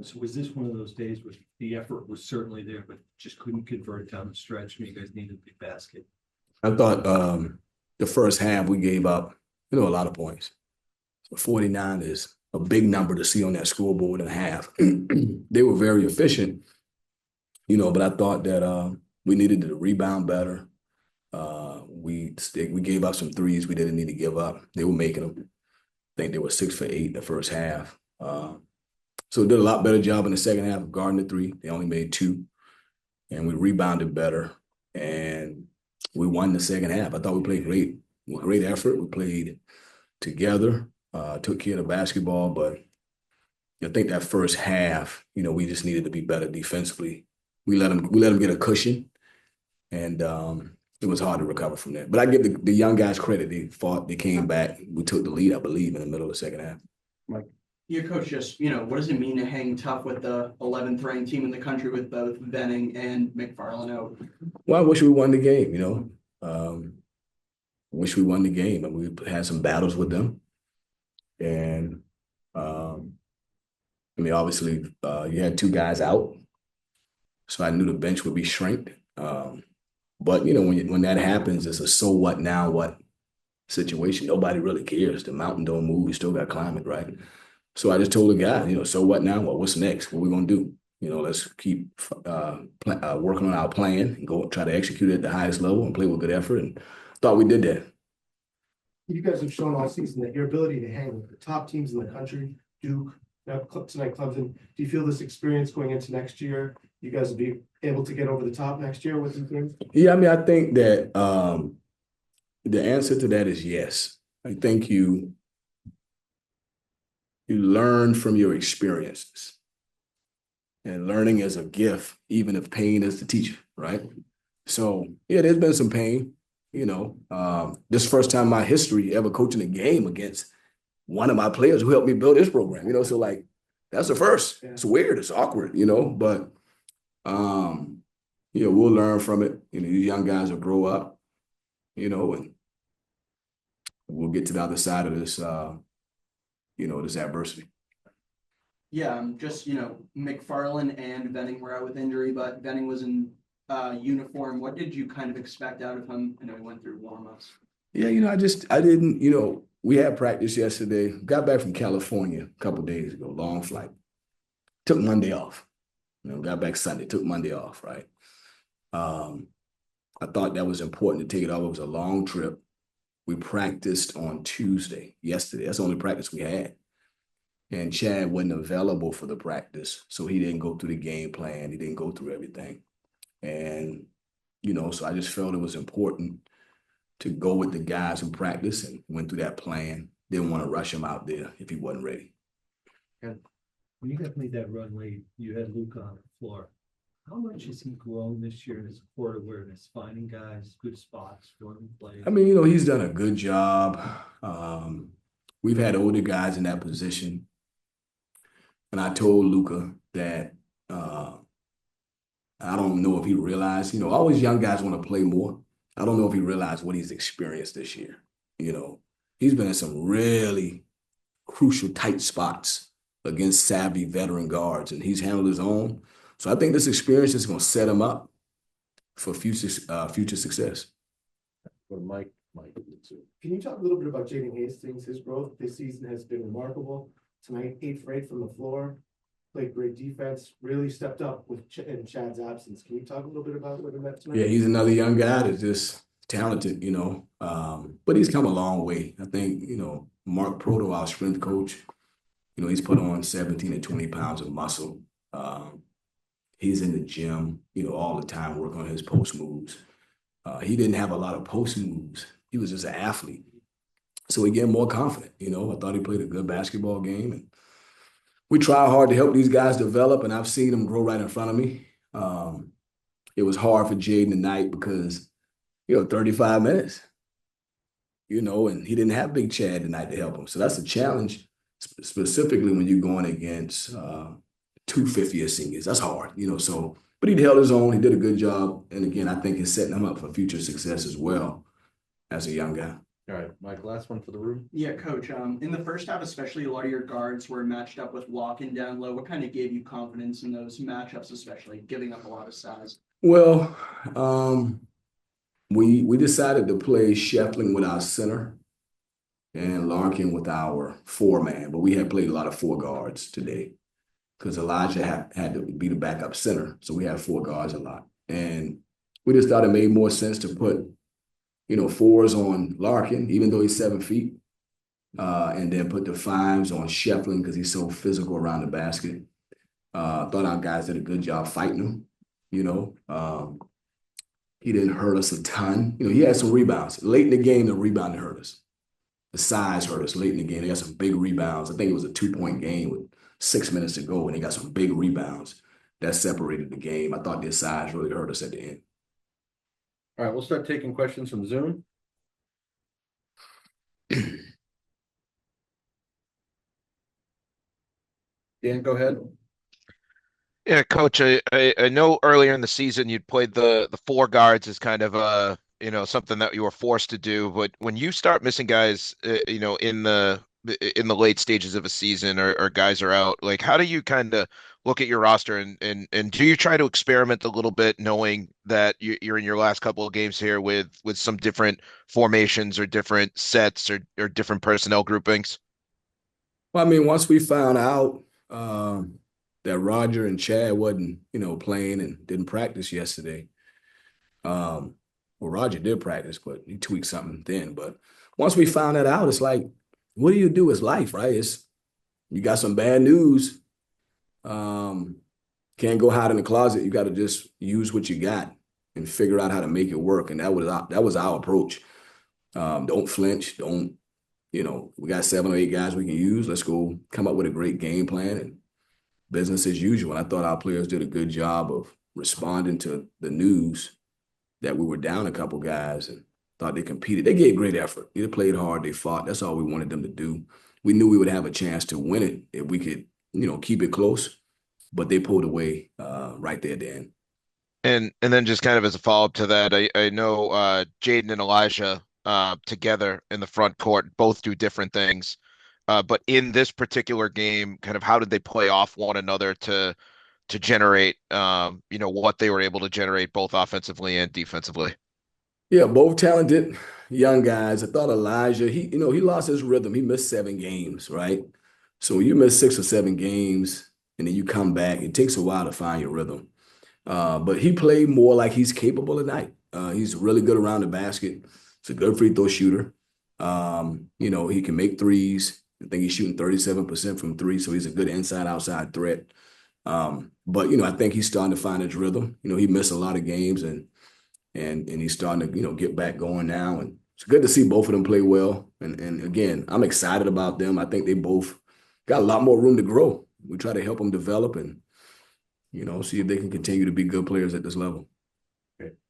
So was this one of those days where the effort was certainly there, but just couldn't convert down the stretch and you guys needed a big basket? I thought the first half we gave up, a lot of points. So 49 is a big number to see on that scoreboard in a half. They were very efficient, but I thought that we needed to rebound better. We gave up some threes we didn't need to give up. They were making them. I think they were 6 for 8 in the first half. So did a lot better job in the second half of guarding the three. They only made 2, and we rebounded better, and we won the second half. I thought we played great, great effort. We played together, took care of the basketball, but I think that first half, we just needed to be better defensively. We let them get a cushion, and it was hard to recover from that. But I give the young guys credit. They fought, they came back. We took the lead, I believe, in the middle of the second half. Mike. Your coach just, what does it mean to hang tough with the 11th ranked team in the country with both Venning and McFarland out? Well, I wish we won the game, wish we won the game, and we had some battles with them. And, obviously, you had 2 guys out, so I knew the bench would be shrinked. But, when that happens, it's a so what now what situation. Nobody really cares. The mountain don't move. We still got climate, right? So I just told the guy, so what now? What's next? What we going to do? Let's keep working on our plan and go try to execute it at the highest level and play with good effort. And thought we did that. You guys have shown all season that your ability to hang with the top teams in the country, Duke, tonight Clemson. Do you feel this experience going into next year, you guys will be able to get over the top next year with these games? Yeah, I think that the answer to that is yes. I think you learn from your experiences. And learning is a gift, even if pain is the teacher, right? So, yeah, there's been some pain, This first time in my history ever coaching a game against one of my players who helped me build this program, so like, that's the first. Yeah. It's weird, it's awkward, but we'll learn from it. These young guys will grow up, and we'll get to the other side of this, this adversity. Yeah, just, McFarland and Venning were out with injury, but Venning was in uniform. What did you kind of expect out of him? I know he went through warm-ups. Yeah, I didn't, we had practice yesterday. Got back from California a couple of days ago, long flight. Took Monday off. Got back Sunday, took Monday off, right? I thought that was important to take it off. It was a long trip. We practiced on Tuesday, yesterday. That's the only practice we had. And Chad wasn't available for the practice, so he didn't go through the game plan. He didn't go through everything. And, so I just felt it was important to go with the guys who practiced and went through that plan. Didn't want to rush him out there if he wasn't ready. And when you guys made that run late, you had Luka on the floor. How much has he grown this year in his court awareness, finding guys, good spots, running plays? He's done a good job. We've had older guys in that position. And I told Luka that I don't know if he realized, always young guys want to play more. I don't know if he realized what he's experienced this year. He's been in some really crucial, tight spots against savvy veteran guards, and he's handled his own. So I think this experience is going to set him up for future success. Well, Mike, can you talk a little bit about Jaden Hastings? His growth this season has been remarkable. Tonight, 8 for 8 from the floor, played great defense, really stepped up in Chad's absence. Can you talk a little bit about what he meant tonight? Yeah, he's another young guy that's just talented, but he's come a long way. I think, Mark Proto, our strength coach, he's put on 17 and 20 pounds of muscle. He's in the gym, all the time working on his post moves. He didn't have a lot of post moves. He was just an athlete. So he get more confident, I thought he played a good basketball game. And we try hard to help these guys develop, and I've seen them grow right in front of me. It was hard for Jaden tonight because, 35 minutes, and he didn't have Big Chad tonight to help him. So that's a challenge, specifically when you're going against 250 seniors. That's hard, but he held his own. He did a good job. And again, I think it's setting him up for future success as well as a young guy. All right, Mike, last one for the room. Yeah, coach, in the first half, especially a lot of your guards were matched up with walking down low. What kind of gave you confidence in those matchups, especially giving up a lot of size? Well, we decided to play Sheffling with our center and Larkin with our four-man, but we had played a lot of four guards today because Elijah had to be the backup center. So we had four guards a lot. And we just thought it made more sense to put, fours on Larkin, even though he's 7 feet, and then put the fives on Shefflin because he's so physical around the basket. Thought our guys did a good job fighting him. He didn't hurt us a ton. He had some rebounds. Late in the game, the rebounding hurt us. The size hurt us late in the game. They got some big rebounds. I think it was a 2-point game with 6 minutes to go, and they got some big rebounds that separated the game. I thought their size really hurt us at the end. All right, we'll start taking questions from Zoom. Dan, go ahead. Yeah, coach, I know earlier in the season you'd played the four guards as kind of something that you were forced to do, but when you start missing guys in the late stages of a season or guys are out, like how do you kind of look at your roster and do you try to experiment a little bit knowing that you're in your last couple of games here with some different formations or different sets or different personnel groupings? Well, I mean, once we found out that Roger and Chad wasn't, playing and didn't practice yesterday. Well, Roger did practice, but he tweaked something then. But once we found that out, it's like, what do you do? It's life, right? You got some bad news. Can't go hide in the closet. You got to just use what you got and figure out how to make it work. And that was our approach. Don't flinch. We got 7 or 8 guys we can use. Let's go come up with a great game plan and business as usual. And I thought our players did a good job of responding to the news that we were down a couple guys and thought they competed. They gave great effort. They played hard. They fought. That's all we wanted them to do. We knew we would have a chance to win it if we could, keep it close. But they pulled away right there, Dan. And then just kind of as a follow-up to that, I know Jaden and Elijah together in the front court both do different things. But in this particular game, kind of how did they play off one another to generate what they were able to generate both offensively and defensively? Yeah, both talented young guys. I thought Elijah, he lost his rhythm. He missed 7 games, right? So you miss 6 or 7 games and then you come back. It takes a while to find your rhythm. But he played more like he's capable tonight. He's really good around the basket. He's a good free throw shooter. He can make threes. I think he's shooting 37% from 3, so he's a good inside-outside threat. But I think he's starting to find his rhythm. He missed a lot of games and he's starting to get back going now. And it's good to see both of them play well. And again, I'm excited about them. I think they both got a lot more room to grow. We try to help them develop and see if they can continue to be good players at this level.